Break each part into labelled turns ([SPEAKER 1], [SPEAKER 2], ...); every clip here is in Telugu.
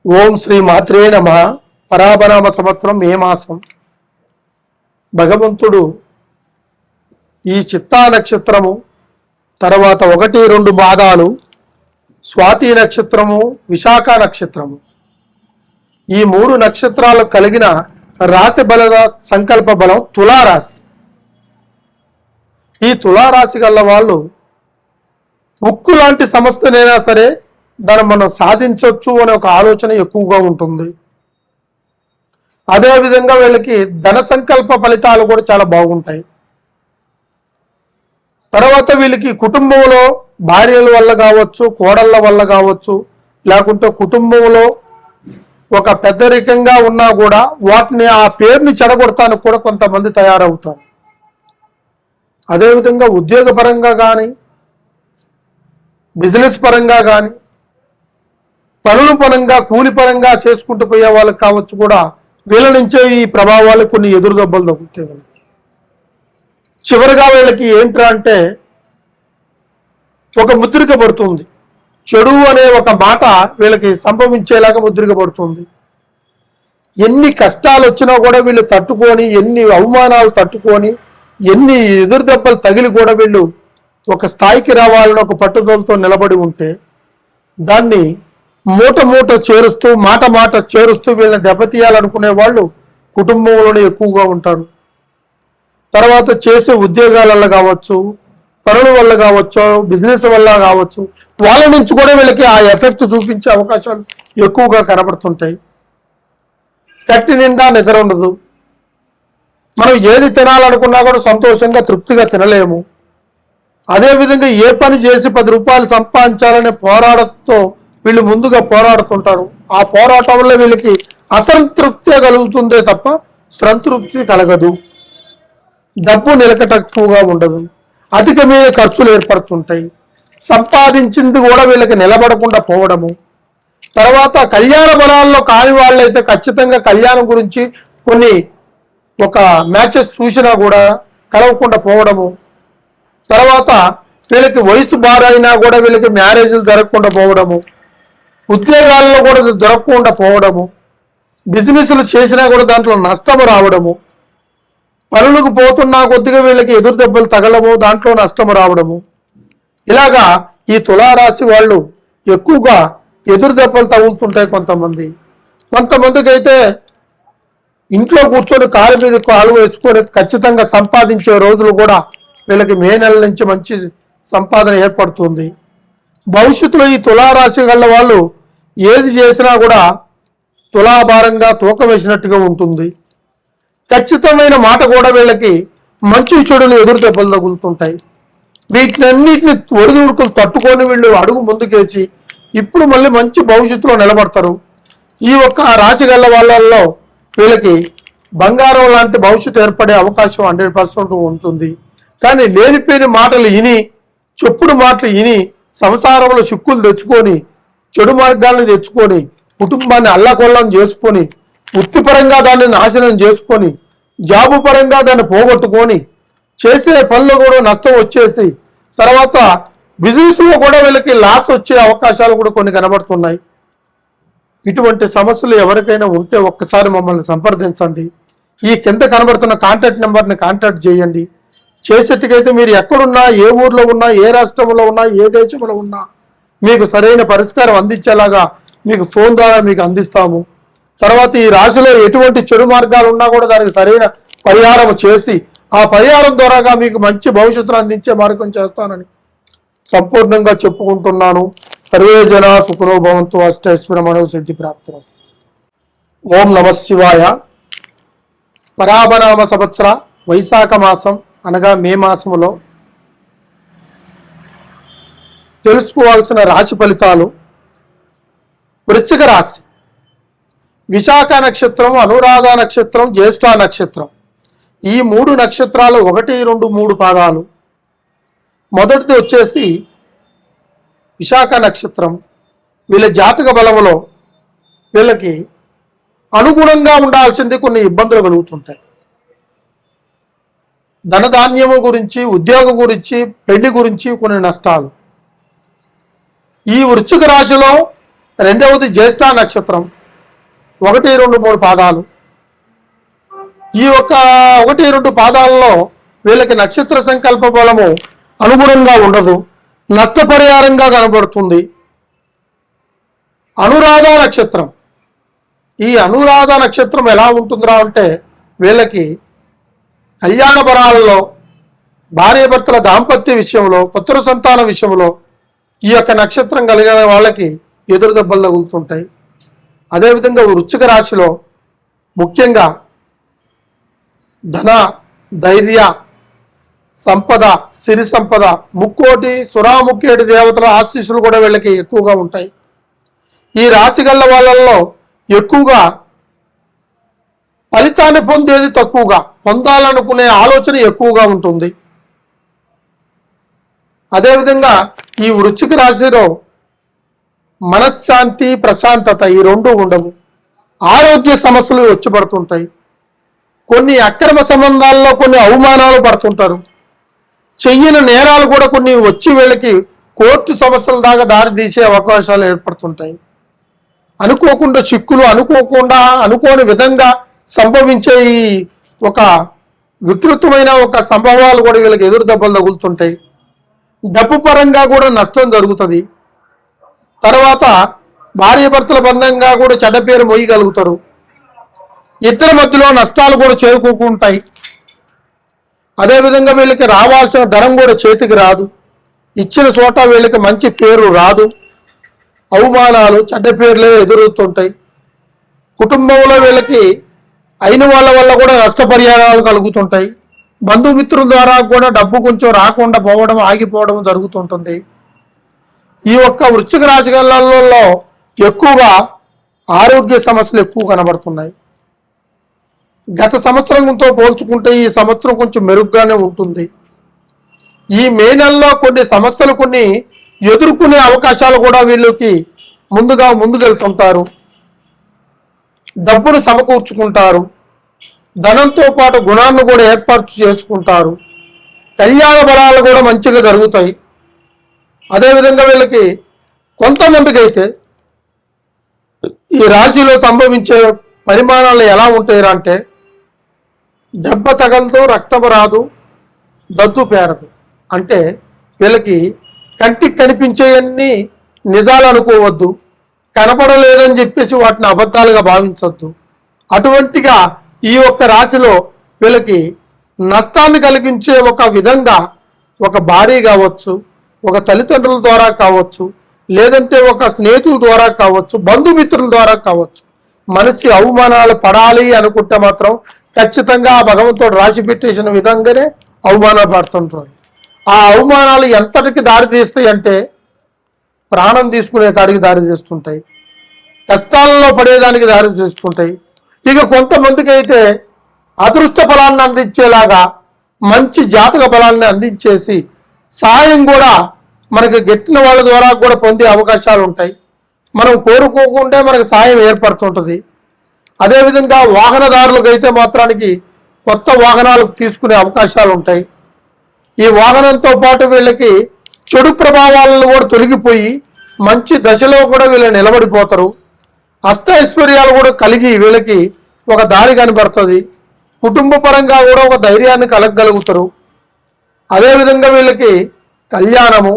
[SPEAKER 1] ఓం శ్రీ మాత్రే నమ. పరాభనామ సంవత్సరం మే మాసం. భగవంతుడు ఈ చిత్తా నక్షత్రము తర్వాత 1-2 పాదాలు, స్వాతి నక్షత్రము, విశాఖ నక్షత్రము, ఈ 3 నక్షత్రాలు కలిగిన రాశి బల సంకల్ప బలం తులారాశి. ఈ తులారాశి గల వాళ్ళు ఉక్కు లాంటి సమస్యనైనా సరే దాన్ని మనం సాధించవచ్చు అనే ఒక ఆలోచన ఎక్కువగా ఉంటుంది. అదేవిధంగా వీళ్ళకి ధన సంకల్ప ఫలితాలు కూడా చాలా బాగుంటాయి. తర్వాత వీళ్ళకి కుటుంబంలో భార్యల వల్ల కావచ్చు, కోడళ్ళ వల్ల కావచ్చు, లేకుంటే కుటుంబంలో ఒక పెద్దరికంగా ఉన్నా కూడా వాటిని ఆ పేరుని చెడగొడతానికి కూడా కొంతమంది తయారవుతారు. అదేవిధంగా ఉద్యోగపరంగా కానీ, బిజినెస్ పరంగా కానీ, పనుల పరంగా కూలి పరంగా చేసుకుంటూ పోయే వాళ్ళకి కావచ్చు కూడా వీళ్ళ నుంచే ఈ ప్రభావాలు కొన్ని ఎదురు దెబ్బలు తగ్గుతాయి. చివరిగా వీళ్ళకి ఏంట్రా అంటే ఒక ముద్రిక పడుతుంది. చెడు అనే ఒక మాట వీళ్ళకి సంభవించేలాగా ముద్రిక పడుతుంది. ఎన్ని కష్టాలు వచ్చినా కూడా వీళ్ళు తట్టుకొని, ఎన్ని అవమానాలు తట్టుకొని, ఎన్ని ఎదురు దెబ్బలు తగిలి కూడా వీళ్ళు ఒక స్థాయికి రావాలని ఒక పట్టుదలతో నిలబడి ఉంటే దాన్ని మూట చేరుస్తూ మాట చేరుస్తూ వీళ్ళని దెబ్బతీయాలనుకునే వాళ్ళు కుటుంబంలోనే ఎక్కువగా ఉంటారు. తర్వాత చేసే ఉద్యోగాల వల్ల కావచ్చు, పనుల వల్ల కావచ్చు, బిజినెస్ వల్ల కావచ్చు, వాళ్ళ నుంచి కూడా వీళ్ళకి ఆ ఎఫెక్ట్ చూపించే అవకాశాలు ఎక్కువగా కనబడుతుంటాయి. కట్టి నిండా నిద్ర ఉండదు. మనం ఏది తినాలనుకున్నా కూడా సంతోషంగా తృప్తిగా తినలేము. అదేవిధంగా ఏ పని చేసి 10 రూపాయలు సంపాదించాలనే పోరాటంతో వీళ్ళు ముందుగా పోరాడుతుంటారు. ఆ పోరాటం వల్ల వీళ్ళకి అసంతృప్తి కలుగుతుందే తప్ప సంతృప్తి కలగదు. డబ్బు నిలకటక్కువగా ఉండదు. అధికమైన ఖర్చులు ఏర్పడుతుంటాయి. సంపాదించింది కూడా వీళ్ళకి నిలబడకుండా పోవడము. తర్వాత కళ్యాణ బలాల్లో కాని వాళ్ళైతే ఖచ్చితంగా కళ్యాణం గురించి కొన్ని ఒక మ్యాచెస్ చూసినా కూడా కలవకుండా పోవడము. తర్వాత వీళ్ళకి వయసు బారైనా కూడా వీళ్ళకి మ్యారేజ్లు జరగకుండా పోవడము. ఉద్యోగాల్లో కూడా దొరకకుండా పోవడము. బిజినెస్లు చేసినా కూడా దాంట్లో నష్టము రావడము. పనులకు పోతున్నా కొద్దిగా వీళ్ళకి ఎదురు దెబ్బలు తగలము, దాంట్లో నష్టము రావడము. ఇలాగా ఈ తులారాశి వాళ్ళు ఎక్కువగా ఎదురు దెబ్బలు తగులుతుంటాయి. కొంతమందికి అయితే ఇంట్లో కూర్చొని కాలు మీద కాలు వేసుకొని ఖచ్చితంగా సంపాదించే రోజులు కూడా వీళ్ళకి మే నెల నుంచి మంచి సంపాదన ఏర్పడుతుంది. భవిష్యత్తులో ఈ తులారాశి గల వాళ్ళు ఏది చేసినా కూడా తులాభారంగా తూకం వేసినట్టుగా ఉంటుంది. ఖచ్చితమైన మాట కూడా వీళ్ళకి మంచి చెడులు ఎదురు దెబ్బలు తగులుతుంటాయి. వీటినన్నిటిని ఒడిదుడుకులు తట్టుకొని వీళ్ళు అడుగు ముందుకేసి ఇప్పుడు మళ్ళీ మంచి భవిష్యత్తులో నిలబడతారు. ఈ ఒక్క రాశి గల వాళ్ళల్లో వీళ్ళకి బంగారం లాంటి భవిష్యత్తు ఏర్పడే అవకాశం 100% ఉంటుంది. కానీ లేనిపోయిన మాటలు విని, చెప్పుడు మాటలు విని సంసారంలో చిక్కులు తెచ్చుకొని, చెడు మార్గాలను తెచ్చుకొని, కుటుంబాన్ని అల్లకొల్లం చేసుకొని, వృత్తిపరంగా దాన్ని నాశనం చేసుకొని, జాబు పరంగా దాన్ని పోగొట్టుకొని, చేసే పనులు కూడా నష్టం వచ్చేసి తర్వాత బిజినెస్లో కూడా వీళ్ళకి లాస్ వచ్చే అవకాశాలు కూడా కొన్ని కనబడుతున్నాయి. ఇటువంటి సమస్యలు ఎవరికైనా ఉంటే ఒక్కసారి మమ్మల్ని సంప్రదించండి. ఈ కింద కనబడుతున్న కాంటాక్ట్ నెంబర్ని కాంటాక్ట్ చేయండి. చేసేట్టుకైతే మీరు ఎక్కడున్నా, ఏ ఊర్లో ఉన్నా, ఏ రాష్ట్రంలో ఉన్నా, ఏ దేశంలో ఉన్నా మీకు సరైన పరిష్కారం అందించేలాగా మీకు ఫోన్ ద్వారా మీకు అందిస్తాము. తర్వాత ఈ రాశిలో ఎటువంటి చెడు మార్గాలు ఉన్నా కూడా దానికి సరైన పరిహారం చేసి ఆ పరిహారం ద్వారాగా మీకు మంచి భవిష్యత్తును అందించే మార్గం చేస్తానని సంపూర్ణంగా చెప్పుకుంటున్నాను. సర్వే జనా సుఖనో భవంతు. అష్టైశ్వర్య మనో సిద్ధి ప్రాప్తిరస్తు. ఓం నమ శివాయ. పరాభనామ సంవత్సర వైశాఖ మాసం అనగా మే మాసములో తెలుసుకోవాల్సిన రాశి ఫలితాలు. వృశ్చిక రాశి, విశాఖ నక్షత్రం, అనురాధ నక్షత్రం, జ్యేష్ఠ నక్షత్రం, ఈ 3 నక్షత్రాలు 1, 2, 3 పాదాలు. మొదటిది వచ్చేసి విశాఖ నక్షత్రం. వీళ్ళ జాతక బలంలో వీళ్ళకి అనుగుణంగా ఉండాల్సింది కొన్ని ఇబ్బందులు కలుగుతుంటాయి. ధనధాన్యము గురించి, ఉద్యోగం గురించి, పెళ్లి గురించి కొన్ని నష్టాలు. ఈ వృశ్చిక రాశిలో రెండవది జ్యేష్ఠ నక్షత్రం 1, 2, 3 పాదాలు. ఈ యొక్క 1, 2 పాదాలలో వీళ్ళకి నక్షత్ర సంకల్ప బలము అనుగుణంగా ఉండదు, నష్టపరిహారంగా కనబడుతుంది. అనురాధ నక్షత్రం, ఈ అనురాధ నక్షత్రం ఎలా ఉంటుందిరా అంటే వీళ్ళకి కళ్యాణ బరాలలో, భార్యాభర్తల దాంపత్య విషయంలో, పుత్ర సంతాన విషయంలో ఈ యొక్క నక్షత్రం కలిగిన వాళ్ళకి ఎదురు దెబ్బలు తగులుతుంటాయి. అదేవిధంగా వృశ్చిక రాశిలో ముఖ్యంగా ధన, ధైర్య, సంపద, సిరి సంపద, ముక్కోటి సురాముక్కేటి దేవతల ఆశీస్సులు కూడా వీళ్ళకి ఎక్కువగా ఉంటాయి. ఈ రాశి గల వాళ్ళల్లో ఎక్కువగా ఫలితాన్ని పొందేది తక్కువగా, పొందాలనుకునే ఆలోచన ఎక్కువగా ఉంటుంది. అదేవిధంగా ఈ వృశ్చిక రాశిలో మనశ్శాంతి, ప్రశాంతత ఈ రెండు ఉండవు. ఆరోగ్య సమస్యలు వచ్చి పడుతుంటాయి. కొన్ని అక్రమ సంబంధాల్లో కొన్ని అవమానాలు పడుతుంటారు. చెయ్యని నేరాలు కూడా కొన్ని వచ్చి వీళ్ళకి కోర్టు సమస్యల దాకా దారి తీసే అవకాశాలు ఏర్పడుతుంటాయి. అనుకోకుండా చిక్కులు, అనుకోని విధంగా సంభవించే ఈ ఒక వికృతమైన ఒక సంభవాలు కూడా వీళ్ళకి ఎదురు దెబ్బలు తగులుతుంటాయి. డబ్బు పరంగా కూడా నష్టం జరుగుతుంది. తర్వాత భార్యాభర్తల బంధంగా కూడా చెడ్డ పేరు మోయగలుగుతారు. ఇద్దరి మధ్యలో నష్టాలు కూడా చేరుకుంటాయి. అదేవిధంగా వీళ్ళకి రావాల్సిన ధనం కూడా చేతికి రాదు. ఇచ్చిన చోట వీళ్ళకి మంచి పేరు రాదు. అవమానాలు, చెడ్డ పేర్లే ఎదురవుతుంటాయి. కుటుంబంలో వీళ్ళకి అయిన వాళ్ళ వల్ల కూడా నష్టపరిహారాలు కలుగుతుంటాయి. బంధుమిత్రుల ద్వారా కూడా డబ్బు కొంచెం రాకుండా పోవడం, ఆగిపోవడం జరుగుతుంటుంది. ఈ ఒక్క వృశ్చిక రాశి గలలో ఎక్కువగా ఆరోగ్య సమస్యలు ఎక్కువ కనబడుతున్నాయి. గత సంవత్సరంతో పోల్చుకుంటే ఈ సంవత్సరం కొంచెం మెరుగ్గానే ఉంటుంది. ఈ మే నెలలో కొన్ని సమస్యలు కొన్ని ఎదుర్కొనే అవకాశాలు కూడా వీళ్ళకి ముందుకెళ్తుంటారు. డబ్బును సమకూర్చుకుంటారు. ధనంతో పాటు గుణాన్ని కూడా ఏర్పాటు చేసుకుంటారు. కళ్యాణ బలాలు కూడా మంచిగా జరుగుతాయి. అదేవిధంగా వీళ్ళకి కొంతమందికి అయితే ఈ రాశిలో సంభవించే పరిమాణాలు ఎలా ఉంటాయి అంటే దెబ్బ తగలదు, రక్తం రాదు, దద్దు పేరదు. అంటే వీళ్ళకి కంటికి కనిపించేవన్నీ నిజాలు అనుకోవద్దు, కనపడలేదని చెప్పేసి వాటిని అబద్ధాలుగా భావించవద్దు. అటువంటిగా ఈ ఒక్క రాశిలో వీళ్ళకి నష్టాన్ని కలిగించే ఒక విధంగా ఒక భార్య కావచ్చు, ఒక తల్లిదండ్రుల ద్వారా కావచ్చు, లేదంటే ఒక స్నేహితుల ద్వారా కావచ్చు, బంధుమిత్రుల ద్వారా కావచ్చు, మనిషి అవమానాలు పడాలి అనుకుంటే మాత్రం ఖచ్చితంగా ఆ భగవంతుడు రాసి పెట్టేసిన విధంగానే అవమానాలు పడుతుంటారు. ఆ అవమానాలు ఎంతటికి దారి తీస్తాయి అంటే ప్రాణం తీసుకునే కాడికి దారి తీస్తుంటాయి, కష్టాలలో పడేదానికి దారి తీస్తుంటాయి. ఇక కొంతమందికి అయితే అదృష్ట బలాన్ని అందించేలాగా మంచి జాతక బలాన్ని అందించేసి సాయం కూడా మనకు గెట్టిన వాళ్ళ ద్వారా కూడా పొందే అవకాశాలు ఉంటాయి. మనం కోరుకోకుండా మనకు సాయం ఏర్పడుతుంటుంది. అదేవిధంగా వాహనదారులకు అయితే మాత్రానికి కొత్త వాహనాలు తీసుకునే అవకాశాలు ఉంటాయి. ఈ వాహనంతో పాటు వీళ్ళకి చెడు ప్రభావాలను కూడా తొలగిపోయి మంచి దశలో కూడా వీళ్ళు నిలబడిపోతారు. అష్టైశ్వర్యాలు కూడా కలిగి వీళ్ళకి ఒక దారి కనబడుతుంది. కుటుంబ పరంగా కూడా ఒక ధైర్యాన్ని కలగగలుగుతారు. అదేవిధంగా వీళ్ళకి కళ్యాణము,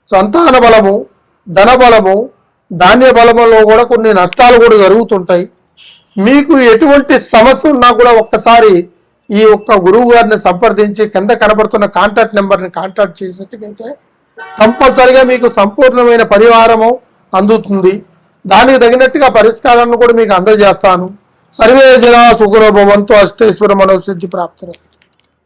[SPEAKER 1] సంతాన బలము, ధన బలము, ధాన్య బలములో కూడా కొన్ని నష్టాలు కూడా జరుగుతుంటాయి. మీకు ఎటువంటి సమస్య ఉన్నా కూడా ఒక్కసారి ఈ ఒక్క గురువు గారిని సంప్రదించి కింద కనబడుతున్న కాంటాక్ట్ నెంబర్ని కాంటాక్ట్ చేసేట్టుకైతే కంపల్సరిగా మీకు సంపూర్ణమైన పరిహారము అందుతుంది. దానికి తగినట్టుగా పరిష్కారాన్ని కూడా మీకు అందజేస్తాను. సర్వే జనా సుఖనో భవంతు, అష్టైశ్వర మనోసిద్ధి ప్రాప్తిరస్తు.